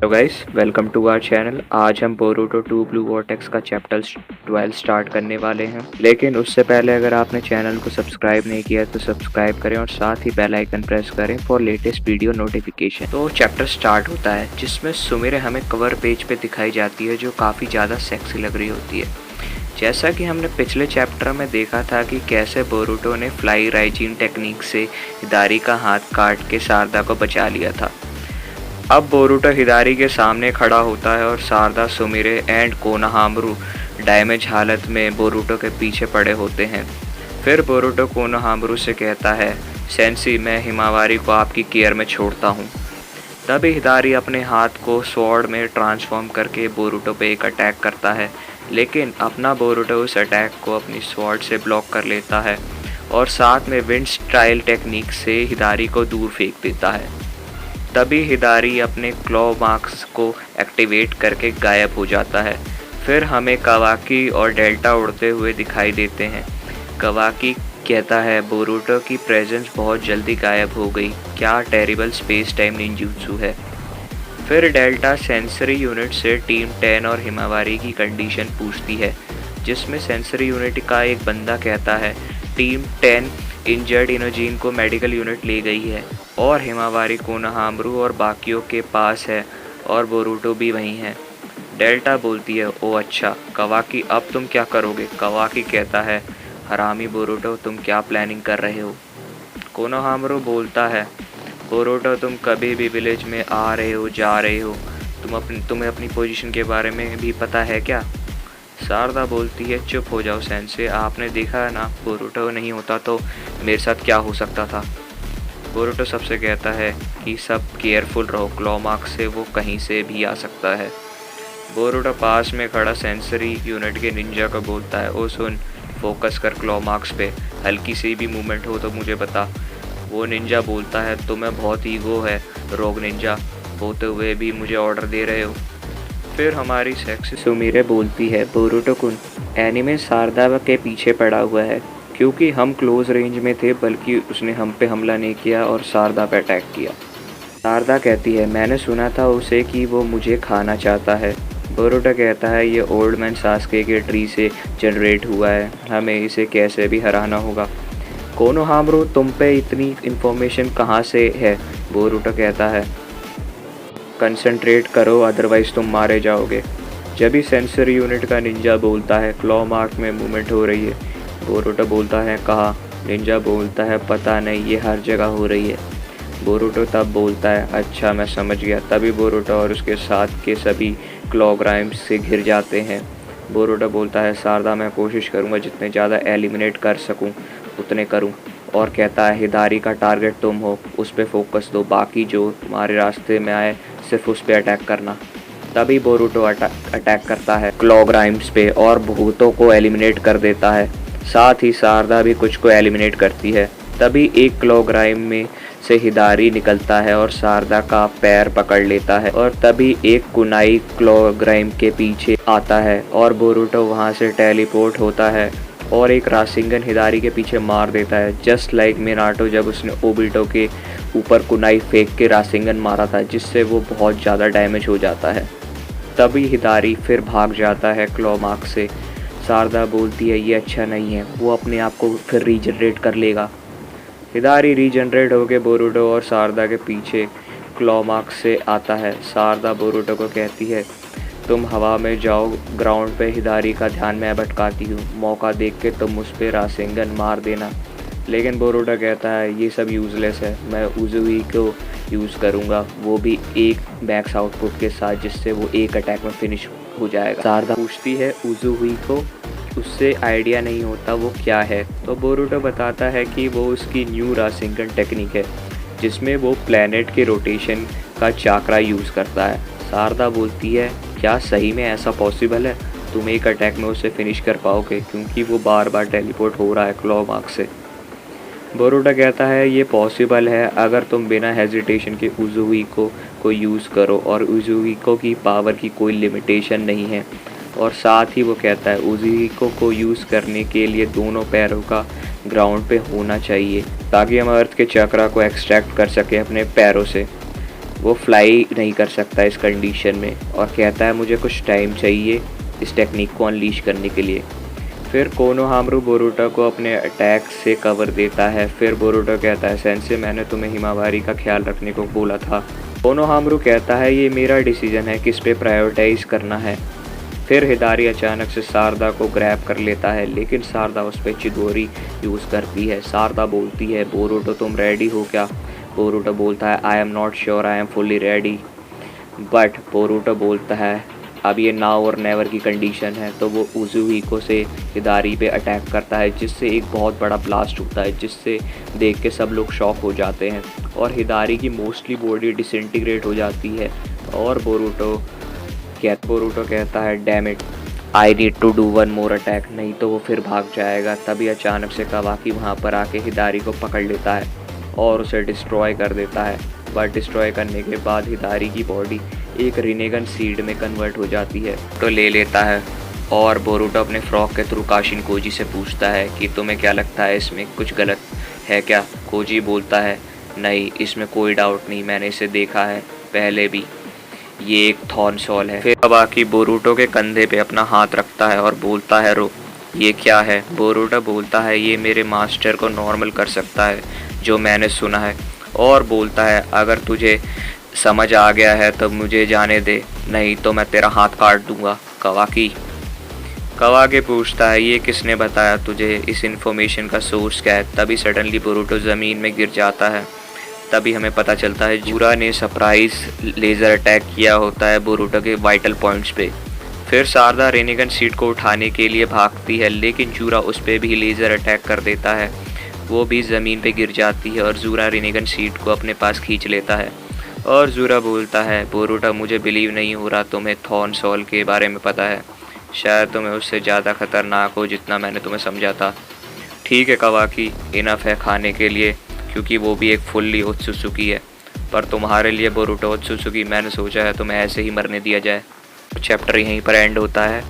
तो guys welcome to our channel. आज हम बोरूटो 2 ब्लू वॉर्टेक्स का चैप्टर 12 स्टार्ट करने वाले हैं, लेकिन उससे पहले अगर आपने चैनल को सब्सक्राइब नहीं किया तो सब्सक्राइब करें और साथ ही बेल आइकन प्रेस करें फॉर लेटेस्ट वीडियो नोटिफिकेशन। तो चैप्टर स्टार्ट होता है जिसमें सुमिरे हमें कवर पेज पे दिखाई जाती है जो काफ़ी ज़्यादा सेक्सी लग रही होती है। जैसा कि हमने पिछले चैप्टर में देखा था कि कैसे बोरूटो ने फ्लाई राइजिन टेक्निक से हिदारी का हाथ काट के शारदा को बचा लिया था। अब बोरूटो हिदारी के सामने खड़ा होता है और Sharda, Sumire and Konohamaru damage हालत में बोरूटो के पीछे पड़े होते हैं। फिर बोरूटो कोनोहामारू से कहता है, सेंसी मैं हिमावारी को आपकी केयर में छोड़ता हूँ। तभी हिदारी अपने हाथ को स्वॉर्ड में ट्रांसफॉर्म करके बोरूटो पे एक अटैक करता है, लेकिन अपना बोरूटो उस अटैक को अपनी स्वॉर्ड से ब्लॉक कर लेता है और साथ में विंड स्टाइल टेक्निक से हिदारी को दूर फेंक देता है। तभी हिदारी अपने क्लॉ मार्क्स को एक्टिवेट करके गायब हो जाता है। फिर हमें कावाकी और डेल्टा उड़ते हुए दिखाई देते हैं। कावाकी कहता है, बोरूटो की प्रेजेंस बहुत जल्दी गायब हो गई, क्या टेरिबल स्पेस टाइम निंजुत्सु है। फिर डेल्टा सेंसरी यूनिट से टीम 10 और हिमावारी की कंडीशन पूछती है, जिसमें सेंसरी यूनिट का एक बंदा कहता है टीम 10 इंजर्ड इनोजीन को मेडिकल यूनिट ले गई है और हिमावारी कोनोहामारू और बाकियों के पास है और बोरूटो भी वहीं है। डेल्टा बोलती है, ओ अच्छा कावाकी अब तुम क्या करोगे। कावाकी कहता है, हरामी बोरूटो तुम क्या प्लानिंग कर रहे हो। कोनोहामारू बोलता है, बोरूटो तुम कभी भी विलेज में आ रहे हो जा रहे हो, तुम्हें अपनी पोजीशन के बारे में भी पता है क्या। शारदा बोलती है, चुप हो जाओ सेंसे, आपने देखा है ना बोरूटो नहीं होता तो मेरे साथ क्या हो सकता था। बोरूटो सबसे कहता है कि सब केयरफुल रहो, क्लॉ मार्क से वो कहीं से भी आ सकता है। बोरूटो पास में खड़ा सेंसरी यूनिट के निंजा को बोलता है, ओ सुन, फोकस कर क्लॉ मार्क्स पे, हल्की सी भी मूवमेंट हो तो मुझे बता। वो निंजा बोलता है, तुम्हें बहुत ईगो है रोग निंजा, होते हुए भी मुझे ऑर्डर दे रहे हो। फिर हमारी सेक्सी सुमिरे बोलती है, बोरूटो कुन एनिमे शारदा के पीछे पड़ा हुआ है क्योंकि हम क्लोज रेंज में थे, बल्कि उसने हम पे हमला नहीं किया और शारदा पे अटैक किया। शारदा कहती है, मैंने सुना था उसे कि वो मुझे खाना चाहता है। बोरूटो कहता है, ये ओल्ड मैन सास्के के ट्री से जनरेट हुआ है, हमें इसे कैसे भी हराना होगा। कोनोहामारू तुम पे इतनी इन्फॉर्मेशन कहाँ से है। बोरूटो कहता है, कंसंट्रेट करो अदरवाइज तुम मारे जाओगे। जब भी सेंसरी यूनिट का निंजा बोलता है, क्लॉ मार्क में मूवमेंट हो रही है। बोरूटो बोलता है, कहाँ। निंजा बोलता है, पता नहीं, ये हर जगह हो रही है। बोरूटो तब बोलता है, अच्छा मैं समझ गया। तभी बोरूटो और उसके साथ के सभी क्लॉग्राइम्स से घिर जाते हैं। बोरूटो बोलता है, शारदा मैं कोशिश करूँगा जितने ज़्यादा एलिमिनेट कर सकूँ उतने करूँ, और कहता है, हिदारी का टारगेट तुम हो, उस पर फोकस दो, बाकी जो तुम्हारे रास्ते में आए सिर्फ उस पर अटैक करना। तभी बोरूटो अटैक करता है क्लॉग्राइम्स पे और भूतों को एलिमिनेट कर देता है। साथ ही शारदा भी कुछ को एलिमिनेट करती है। तभी एक क्लॉग्राइम में से हिदारी निकलता है और शारदा का पैर पकड़ लेता है, और तभी एक कुनाई क्लॉग्राइम के पीछे आता है और बोरूटो वहां से टेलीपोर्ट होता है और एक रासिंगन हिदारी के पीछे मार देता है, जस्ट लाइक मिनाटो जब उसने ओबिटो के ऊपर कुनाई फेंक के रासिंगन मारा था, जिससे वो बहुत ज़्यादा डैमेज हो जाता है। तभी हिदारी फिर भाग जाता है क्लॉ मार्क से। शारदा बोलती है, ये अच्छा नहीं है, वो अपने आप को फिर रीजनरेट कर लेगा। हिदारी रीजनरेट होकर बोरूटो और शारदा के पीछे क्लॉ मार्क से आता है। शारदा बोरूटो को कहती है, तुम हवा में जाओ, ग्राउंड पे हिदारी का ध्यान मैं भटकाती हूँ, मौका देख के तुम उस पर रासिंगन मार देना। लेकिन बोरूटो कहता है, ये सब यूज़लेस है, मैं उजुई को यूज़ करूँगा, वो भी एक मैक्स आउटपुट के साथ, जिससे वो एक अटैक में फिनिश हो जाएगा। शारदा पूछती है उजुई को, उससे आइडिया नहीं होता वो क्या है। तो बोरूटो बताता है कि वो उसकी न्यू रासिंगन टेक्निक है, जिसमें वो प्लैनेट के रोटेशन का चाकरा यूज़ करता है। शारदा बोलती है, क्या सही में ऐसा पॉसिबल है, तुम एक अटैक में उसे फिनिश कर पाओगे, क्योंकि वो बार बार टेलीपोर्ट हो रहा है क्लॉ मार्क से। बोरूटो कहता है, ये पॉसिबल है अगर तुम बिना हेजिटेशन के उजुई को यूज़ करो, और उजुई की पावर की कोई लिमिटेशन नहीं है। और साथ ही वो कहता है, उजुई को यूज़ करने के लिए दोनों पैरों का ग्राउंड पे होना चाहिए, ताकि हम अर्थ के चक्रा को एक्सट्रैक्ट कर सकें अपने पैरों से। वो फ्लाई नहीं कर सकता इस कंडीशन में और कहता है मुझे कुछ टाइम चाहिए इस टेक्निक को अनलीश करने के लिए। फिर कोनोहामारू बोरुटो को अपने अटैक से कवर देता है। फिर बोरुटो कहता है सेंसे मैंने तुम्हें हिमावारी का ख्याल रखने को बोला था। कोनोहामारू कहता है ये मेरा डिसीजन है किस पे प्रायोरिटाइज करना है। फिर हिदारी अचानक से शारदा को ग्रैब कर लेता है, लेकिन शारदा उस पर चिदोरी यूज़ करती है। शारदा बोलती है बोरुटो तुम रेडी हो क्या? बोरुटो बोलता है I am not sure I am fully ready. But Boruto बोलता है अब ये नाउ और नेवर की कंडीशन है। तो वो उजुहिको से हिदारी पे अटैक करता है, जिससे एक बहुत बड़ा ब्लास्ट होता है, जिससे देख के सब लोग शॉक हो जाते हैं और हिदारी की मोस्टली बॉडी डिसइंटीग्रेट हो जाती है। और बोरुटो कहता है damn it I need to do one more attack, नहीं तो वो फिर भाग जाएगा। तभी अचानक से कावाकी वहाँ पर आके हिदारी को पकड़ लेता है और उसे डिस्ट्रॉय कर देता है। बट डिस्ट्रॉय करने के बाद हिदारी की बॉडी एक रिनेगन सीड में कन्वर्ट हो जाती है तो ले लेता है। और बोरुटो अपने फ्रॉक के थ्रू काशिन कोजी से पूछता है कि तुम्हें क्या लगता है इसमें कुछ गलत है क्या? कोजी बोलता है नहीं, इसमें कोई डाउट नहीं, मैंने इसे देखा है पहले भी, ये एक थॉर्न सॉल है। फिर कावाकी बोरुटो के कंधे पे अपना हाथ रखता है और बोलता है रुक, ये क्या है? बोरुटो बोलता है ये मेरे मास्टर को नॉर्मल कर सकता है जो मैंने सुना है। और बोलता है अगर तुझे समझ आ गया है तो मुझे जाने दे, नहीं तो मैं तेरा हाथ काट दूंगा। कावाकी पूछता है ये किसने बताया तुझे, इस इन्फॉर्मेशन का सोर्स क्या है? तभी सडनली बोरुटो ज़मीन में गिर जाता है। तभी हमें पता चलता है जूरा ने सरप्राइज लेज़र अटैक किया होता है बोरुटो के वाइटल पॉइंट्स पे। फिर शारदा रेनेगन सीट को उठाने के लिए भागती है, लेकिन जूरा उस पर भी लेज़र अटैक कर देता है। वो भी ज़मीन पे गिर जाती है और जूरा रेनेगन सीट को अपने पास खींच लेता है। और जूरा बोलता है बोरुटो मुझे बिलीव नहीं हो रहा तुम्हें थॉर्न सॉल के बारे में पता है, शायद तुम्हें उससे ज़्यादा खतरनाक हो जितना मैंने तुम्हें समझा था। ठीक है कावाकी, इनफ है खाने के लिए, क्योंकि वो भी एक फुल्ली ओत्सुकी है, पर तुम्हारे लिए बोरुटो ओत्सुकी मैंने सोचा है तुम्हें ऐसे ही मरने दिया जाए। चैप्टर यहीं पर एंड होता है।